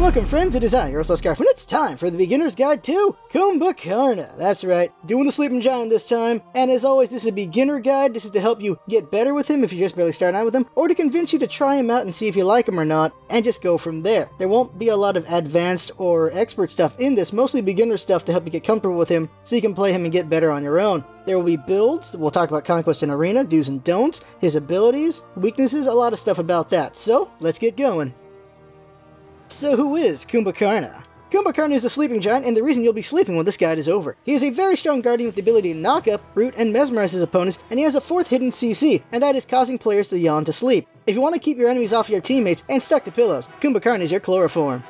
Welcome friends, it is I, your LostScarf, and it's time for the Beginner's Guide to KumbhaKarna. That's right, doing the Sleeping Giant this time, and as always, this is a beginner guide. This is to help you get better with him if you're just barely starting out with him, or to convince you to try him out and see if you like him or not, and just go from there. There won't be a lot of advanced or expert stuff in this, mostly beginner stuff to help you get comfortable with him, so you can play him and get better on your own. There will be builds, we'll talk about Conquest and Arena, do's and don'ts, his abilities, weaknesses, a lot of stuff about that. So, let's get going. So who is KumbhaKarna? KumbhaKarna is a sleeping giant, and the reason you'll be sleeping when this guide is over. He is a very strong guardian with the ability to knock up, root, and mesmerize his opponents, and he has a fourth hidden CC, and that is causing players to yawn to sleep. If you want to keep your enemies off your teammates and stuck to pillows, KumbhaKarna is your chloroform.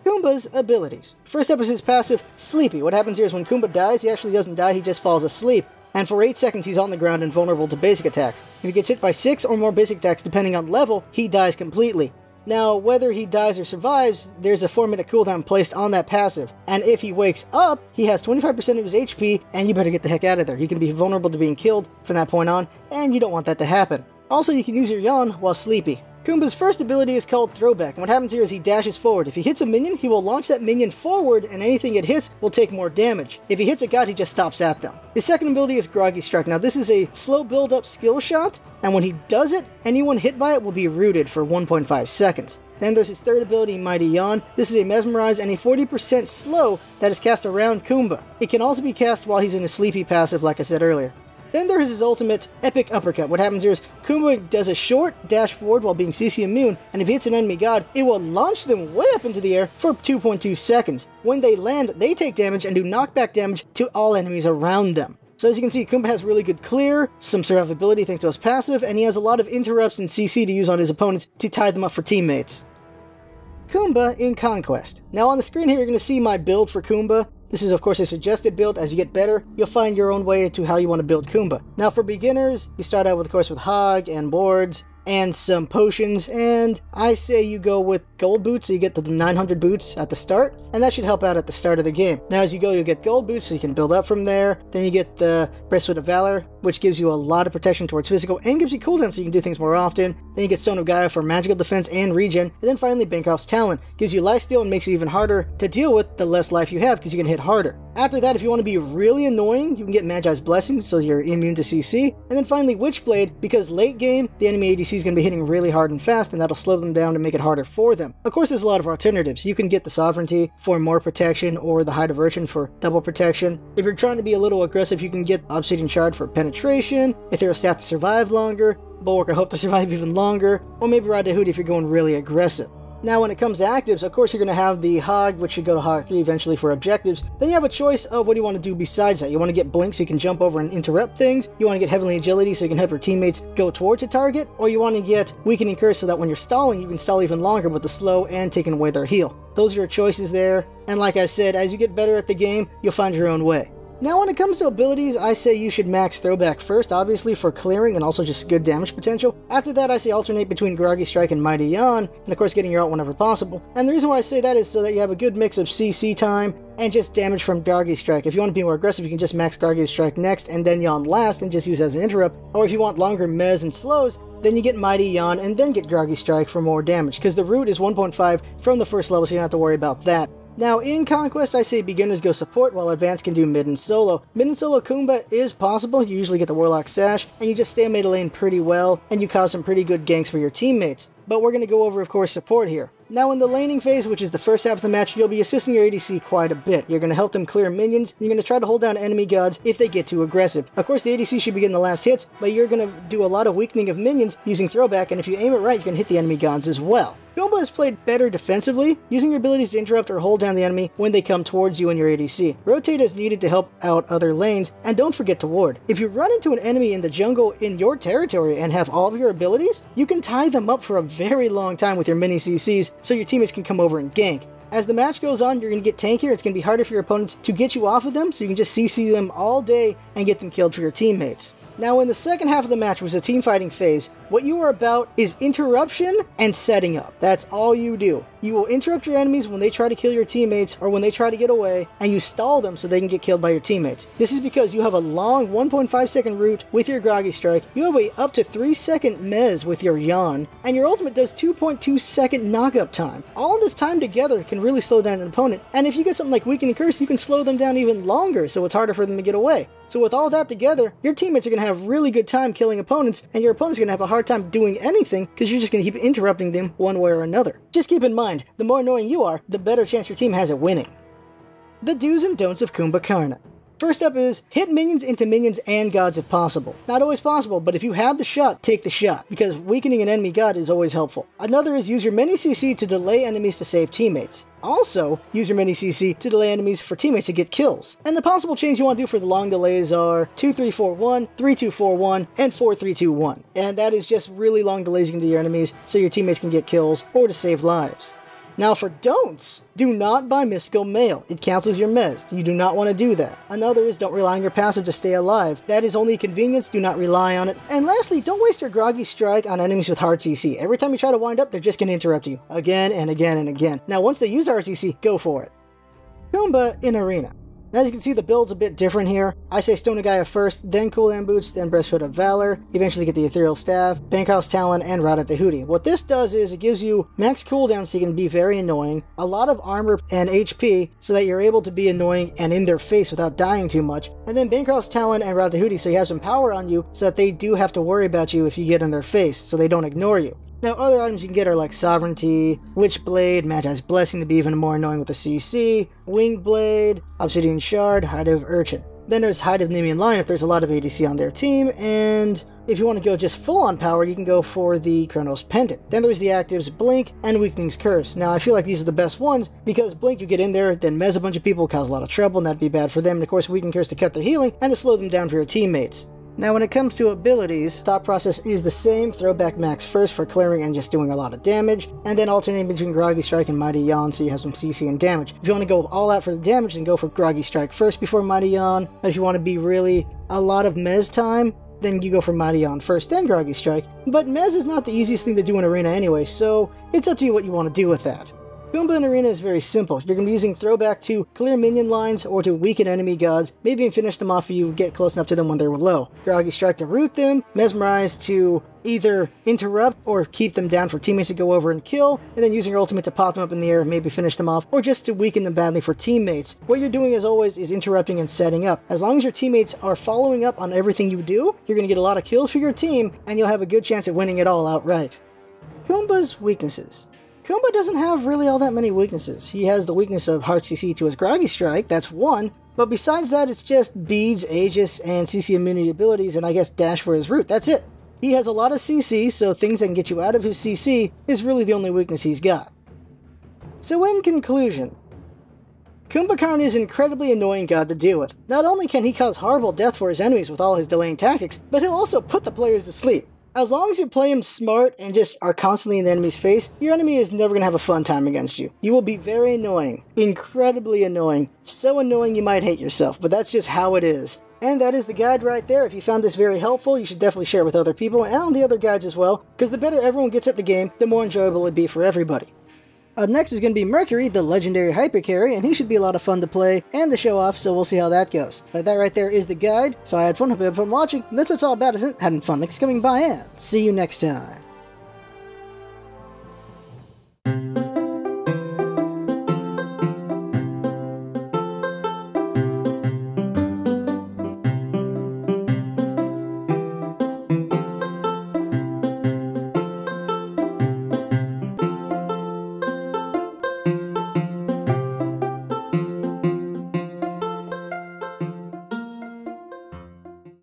Kumbha's abilities. First up is his passive, Sleepy. What happens here is when Kumbha dies, he actually doesn't die, he just falls asleep. And for 8 seconds he's on the ground and vulnerable to basic attacks. If he gets hit by 6 or more basic attacks depending on level, he dies completely. Now, whether he dies or survives, there's a 4-minute cooldown placed on that passive. And if he wakes up, he has 25% of his HP, and you better get the heck out of there. You can be vulnerable to being killed from that point on, and you don't want that to happen. Also, you can use your yawn while sleepy. Kumbha's first ability is called Throwback, and what happens here is he dashes forward. If he hits a minion, he will launch that minion forward, and anything it hits will take more damage. If he hits a god, he just stops at them. His second ability is Groggy Strike. Now this is a slow build-up skill shot, and when he does it, anyone hit by it will be rooted for 1.5 seconds. Then there's his third ability, Mighty Yawn. This is a Mesmerize and a 40% slow that is cast around Kumbha. It can also be cast while he's in a sleepy passive, like I said earlier. Then there is his ultimate, Epic Uppercut. What happens here is Kumbha does a short dash forward while being CC immune, and if he hits an enemy god, it will launch them way up into the air for 2.2 seconds. When they land, they take damage and do knockback damage to all enemies around them. So as you can see, Kumbha has really good clear, some survivability thanks to his passive, and he has a lot of interrupts and CC to use on his opponents to tie them up for teammates. Kumbha in Conquest. Now on the screen here you're going to see my build for Kumbha. This is of course a suggested build. As you get better, you'll find your own way to how you want to build Kumbha. Now for beginners, you start out with, of course, with Hog and boards and some potions, and I say you go with gold boots so you get to the 900 boots at the start, and that should help out at the start of the game. Now as you go, you'll get gold boots so you can build up from there. Then you get the Breastplate of Valor, which gives you a lot of protection towards physical and gives you cooldown so you can do things more often. Then you get Stone of Gaia for magical defense and regen, and then finally Bancroft's Talon gives you lifesteal and makes it even harder to deal with the less life you have because you can hit harder. After that, if you want to be really annoying, you can get Magi's Blessings so you're immune to CC. And then finally Witchblade, because late game, the enemy ADC is going to be hitting really hard and fast, and that'll slow them down to make it harder for them. Of course, there's a lot of alternatives. You can get the Sovereignty for more protection, or the High Diversion for double protection. If you're trying to be a little aggressive, you can get Obsidian Shard for penetration, Ethereal Staff to survive longer, Bulwark of Hope to survive even longer, or maybe Rod Hood if you're going really aggressive. Now when it comes to actives, of course you're going to have the Hog, which should go to Hog 3 eventually for objectives. Then you have a choice of what you want to do besides that. You want to get Blink so you can jump over and interrupt things. You want to get Heavenly Agility so you can help your teammates go towards a target. Or you want to get Weakening Curse so that when you're stalling, you can stall even longer with the slow and taking away their heal. Those are your choices there. And like I said, as you get better at the game, you'll find your own way. Now when it comes to abilities, I say you should max Throwback first, obviously for clearing and also just good damage potential. After that, I say alternate between Groggy Strike and Mighty Yawn, and of course getting your ult whenever possible. And the reason why I say that is so that you have a good mix of CC time and just damage from Groggy Strike. If you want to be more aggressive, you can just max Groggy Strike next and then Yawn last and just use it as an interrupt. Or if you want longer mez and slows, then you get Mighty Yawn and then get Groggy Strike for more damage, because the root is 1.5 from the first level, so you don't have to worry about that. Now, in Conquest, I say beginners go support, while advanced can do mid and solo. Mid and solo Kumbha is possible. You usually get the Warlock Sash, and you just stay mid lane pretty well, and you cause some pretty good ganks for your teammates. But we're going to go over, of course, support here. Now in the laning phase, which is the first half of the match, you'll be assisting your ADC quite a bit. You're going to help them clear minions, and you're going to try to hold down enemy gods if they get too aggressive. Of course, the ADC should be getting the last hits, but you're going to do a lot of weakening of minions using Throwback, and if you aim it right, you can hit the enemy gods as well. Kumbha is played better defensively, using your abilities to interrupt or hold down the enemy when they come towards you and your ADC. Rotate is needed to help out other lanes, and don't forget to ward. If you run into an enemy in the jungle in your territory and have all of your abilities, you can tie them up for a very long time with your mini CCs, so your teammates can come over and gank. As the match goes on, you're going to get tankier. It's going to be harder for your opponents to get you off of them, so you can just CC them all day and get them killed for your teammates. Now in the second half of the match, which is a team fighting phase, what you are about is interruption and setting up. That's all you do. You will interrupt your enemies when they try to kill your teammates or when they try to get away, and you stall them so they can get killed by your teammates. This is because you have a long 1.5 second root with your Groggy Strike, you have a up to 3 second mez with your Yawn, and your ultimate does 2.2 second knock-up time. All this time together can really slow down an opponent, and if you get something like Weakening Curse, you can slow them down even longer, so it's harder for them to get away. So with all that together, your teammates are going to have really good time killing opponents, and your opponent's going to have a hard time doing anything because you're just going to keep interrupting them one way or another. Just keep in mind, the more annoying you are, the better chance your team has at winning. The do's and don'ts of KumbhaKarna. First up is, hit minions into minions and gods if possible. Not always possible, but if you have the shot, take the shot, because weakening an enemy god is always helpful. Another is use your mini CC to delay enemies to save teammates. Also, use your mini CC to delay enemies for teammates to get kills. And the possible chains you want to do for the long delays are 2-3-4-1, 3-2-4-1, and 4-3-2-1. And that is just really long delays you can do to your enemies so your teammates can get kills or to save lives. Now for don'ts, do not buy Mystical Mail. It cancels your mez. You do not want to do that. Another is don't rely on your passive to stay alive. That is only a convenience, do not rely on it. And lastly, don't waste your Groggy Strike on enemies with hard CC. Every time you try to wind up, they're just going to interrupt you. Again and again and again. Now once they use hard CC, go for it. Kumbha in Arena. Now, as you can see, the build's a bit different here. I say Stone Gaia first, then Cooldown Boots, then Breastplate of Valor, eventually get the Ethereal Staff, Bancroft's Talon, and Rod at the Hootie. What this does is it gives you max cooldown so you can be very annoying, a lot of armor and HP so that you're able to be annoying and in their face without dying too much, and then Bancroft's Talon and Rod at the Hootie so you have some power on you so that they do have to worry about you if you get in their face, so they don't ignore you. Now, other items you can get are like Sovereignty, Witch Blade, Magi's Blessing to be even more annoying with the CC, Winged Blade, Obsidian Shard, Hide of Urchin. Then there's Hide of Nemean Lion if there's a lot of ADC on their team, and if you want to go just full on power, you can go for the Chronos Pendant. Then there's the actives Blink and Weakening's Curse. Now, I feel like these are the best ones because Blink, you get in there, then mez a bunch of people, cause a lot of trouble, and that'd be bad for them. And of course, Weakening Curse to cut their healing and to slow them down for your teammates. Now when it comes to abilities, thought process is the same. Throwback max first for clearing and just doing a lot of damage, and then alternating between Groggy Strike and Mighty Yawn so you have some CC and damage. If you want to go all out for the damage, then go for Groggy Strike first before Mighty Yawn. If you want to be really a lot of mez time, then you go for Mighty Yawn first, then Groggy Strike. But mez is not the easiest thing to do in Arena anyway, so it's up to you what you want to do with that. Kumbha in Arena is very simple. You're going to be using Throwback to clear minion lines or to weaken enemy gods, maybe even finish them off if you get close enough to them when they're low. Groggy Strike to root them, Mesmerize to either interrupt or keep them down for teammates to go over and kill, and then using your ultimate to pop them up in the air and maybe finish them off, or just to weaken them badly for teammates. What you're doing as always is interrupting and setting up. As long as your teammates are following up on everything you do, you're going to get a lot of kills for your team, and you'll have a good chance at winning it all outright. Kumbha's weaknesses. Kumbha doesn't have really all that many weaknesses. He has the weakness of hard CC to his Groggy Strike, that's one, but besides that it's just beads, Aegis, and CC immunity abilities, and I guess dash for his root, that's it. He has a lot of CC, so things that can get you out of his CC is really the only weakness he's got. So in conclusion, KumbhaKarna is an incredibly annoying god to deal with. Not only can he cause horrible death for his enemies with all his delaying tactics, but he'll also put the players to sleep. As long as you play him smart and just are constantly in the enemy's face, your enemy is never going to have a fun time against you. You will be very annoying. Incredibly annoying. So annoying you might hate yourself, but that's just how it is. And that is the guide right there. If you found this very helpful, you should definitely share it with other people and on the other guides as well, because the better everyone gets at the game, the more enjoyable it'd be for everybody. Up next is going to be Mercury, the legendary hyper carry, and he should be a lot of fun to play and to show off, so we'll see how that goes. But that right there is the guide, so I had fun, hope you had fun watching, and that's what it's all about, isn't it? Having fun. Thanks for coming by, and see you next time.